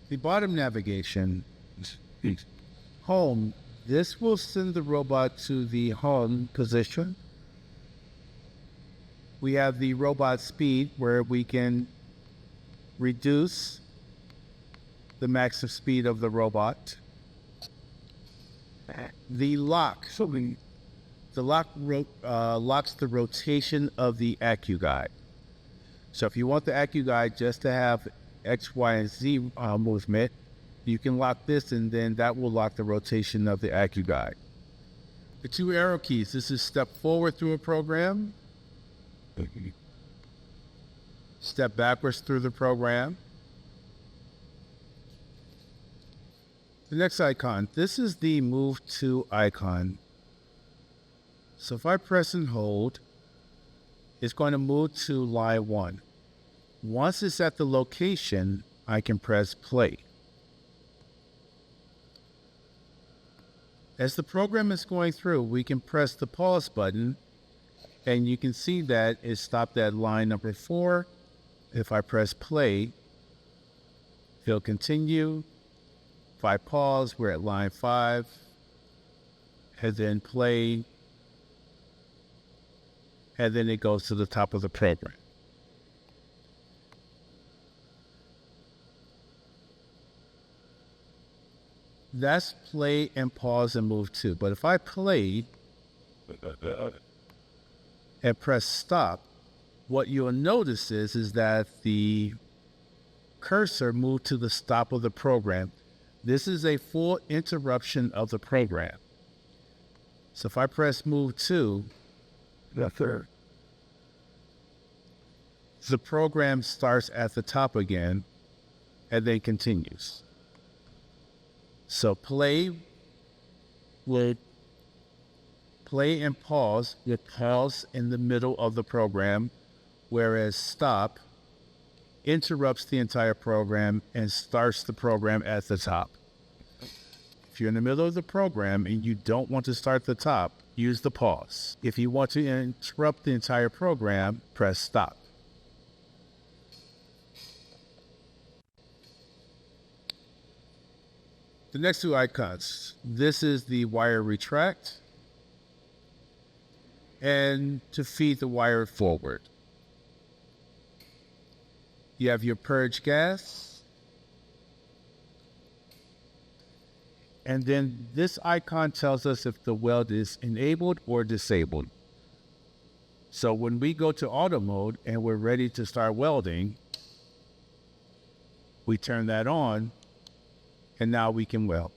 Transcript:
The bottom navigation, home, this will send the robot to the home position. We have the robot speed where we can reduce the maximum speed of the robot. The lock, locks the rotation of the AccuGuide. So if you want the AccuGuide just to have X, Y, and Z movement, you can lock this, and then that will lock the rotation of the AccuGuide. The two arrow keys, this is step forward through a program, step backwards through the program. The next icon, this is the move to icon. So if I press and hold, it's going to move to line 1. Once it's at the location, I can press play. As the program is going through, we can press the pause button, and you can see that it stopped at line number 4. If I press play, it'll continue. If I pause, we're at line 5, and then play, and then it goes to the top of the program. That's play and pause and move to. But if I play and press stop, what you'll notice is that the cursor moved to the stop of the program. This is a full interruption of the program. So if I press move to, the program starts at the top again and then continues. So play and pause with pause in the middle of the program, whereas stop interrupts the entire program and starts the program at the top. If you're in the middle of the program and you don't want to start the top, use the pause. If you want to interrupt the entire program, press stop. The next two icons, this is the wire retract and to feed the wire forward. You have your purge gas, and then this icon tells us if the weld is enabled or disabled. So when we go to auto mode and we're ready to start welding, we turn that on, and now we can weld.